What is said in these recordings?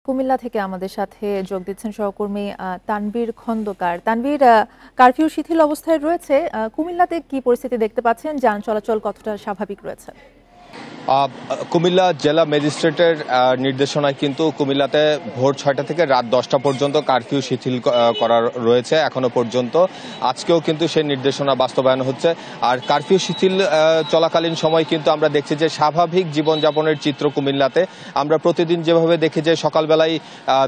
কুমিল্লা থেকে আমাদের সাথে যোগ দিচ্ছেন সহকর্মী তানভীর খন্দকার। তানভীর, কারফিউ শিথিল অবস্থায় রয়েছে। কুমিল্লাতে কি পরিস্থিতি দেখতে পাচ্ছেন? যান চলাচল কতটা স্বাভাবিক রয়েছে? কুমিল্লা জেলা ম্যাজিস্ট্রেটের নির্দেশনায় কিন্তু কুমিল্লাতে ভোর ৬টা থেকে রাত ১০টা পর্যন্ত কারফিউ শিথিল করা রয়েছে এখনো পর্যন্ত। আজকেও কিন্তু সেই নির্দেশনা বাস্তবায়ন হচ্ছে। আর কারফিউ শিথিল চলাকালীন সময় কিন্তু আমরা দেখছি যে স্বাভাবিক জীবনযাপনের চিত্র কুমিল্লাতে। আমরা প্রতিদিন যেভাবে দেখি যে সকালবেলায়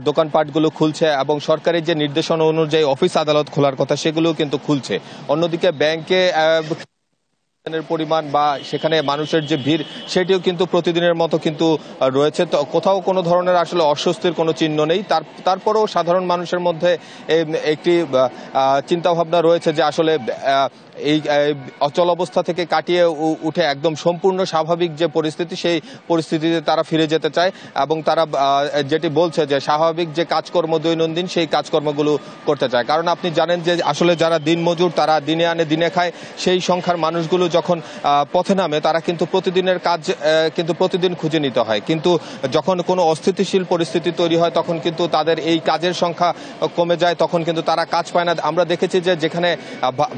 দোকানপাটগুলো খুলছে এবং সরকারি যে নির্দেশনা অনুযায়ী অফিস আদালত খোলার কথা সেগুলোও কিন্তু খুলছে। অন্যদিকে ব্যাংকে পরিমাণ বা সেখানে মানুষের যে ভিড় সেটিও কিন্তু প্রতিদিনের মতো কিন্তু রয়েছে। তো কোথাও কোনো ধরনের আসলে অস্বস্তির কোনো চিহ্ন নেই। তারপরেও সাধারণ মানুষের মধ্যে একটি চিন্তাভাবনা রয়েছে যে আসলে এই অচল অবস্থা থেকে কাটিয়ে উঠে একদম সম্পূর্ণ স্বাভাবিক যে পরিস্থিতি সেই পরিস্থিতিতে তারা ফিরে যেতে চায় এবং তারা যেটি বলছে যে স্বাভাবিক যে কাজকর্ম দৈনন্দিন সেই কাজকর্মগুলো করতে চায়। কারণ আপনি জানেন যে আসলে যারা দিনমজুর তারা দিনে আনে দিনে খায়, সেই সংখ্যার মানুষগুলো যখন পথে নামে তারা কিন্তু প্রতিদিনের কাজ কিন্তু প্রতিদিন খুঁজে নিতে হয়। কিন্তু যখন কোনো অস্থিতিশীল পরিস্থিতি তৈরি হয় তখন কিন্তু তাদের এই কাজের সংখ্যা কমে যায়, তখন কিন্তু তারা কাজ পায় না। আমরা দেখেছি যে যেখানে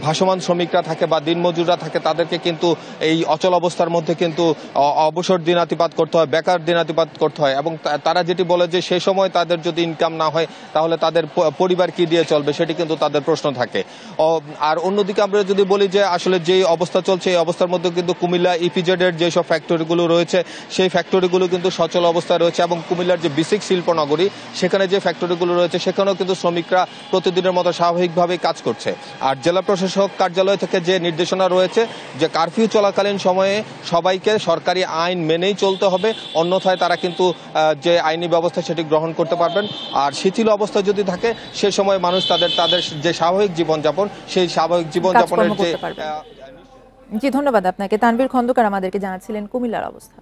ভাসমান শ্রমিকরা থাকে বা দিনমজুররা থাকে তাদেরকে কিন্তু এই অচল অবস্থার মধ্যে কিন্তু অবসর দিনাতিপাত করতে হয়, বেকার দিনাতিপাত করতে হয় এবং তারা যেটি বলে যে সেই সময় তাদের যদি ইনকাম না হয় তাহলে তাদের পরিবার কি দিয়ে চলবে সেটি কিন্তু তাদের প্রশ্ন থাকে। আর অন্যদিকে আমরা যদি বলি যে আসলে যে অবস্থা চলছে এই অবস্থার মধ্যে কিন্তু কুমিল্লা ইপিজেড এর যেসব ফ্যাক্টরিগুলো রয়েছে সেই ফ্যাক্টরিগুলো কিন্তু সচল অবস্থায় রয়েছে এবং কুমিল্লার যে বিসিক শিল্পনগরী সেখানে যে ফ্যাক্টরিগুলো রয়েছে সেখানেও কিন্তু শ্রমিকরা প্রতিদিনের মতো স্বাভাবিকভাবে কাজ করছে। আর জেলা প্রশাসক কার্যালয় থেকে যে নির্দেশনা রয়েছে যে কারফিউ চলাকালীন সময়ে সবাইকে সরকারি আইন মেনেই চলতে হবে, অন্যথায় তারা কিন্তু যে আইনি ব্যবস্থা সেটি গ্রহণ করতে পারবেন। আর শিথিল অবস্থা যদি থাকে সে সময় মানুষ তাদের যে স্বাভাবিক জীবনযাপন সেই স্বাভাবিক জীবনযাপনের যে জি, ধন্যবাদ আপনাকে। তানভীর খন্দকার আমাদেরকে জানাচ্ছিলেন কুমিল্লার অবস্থা।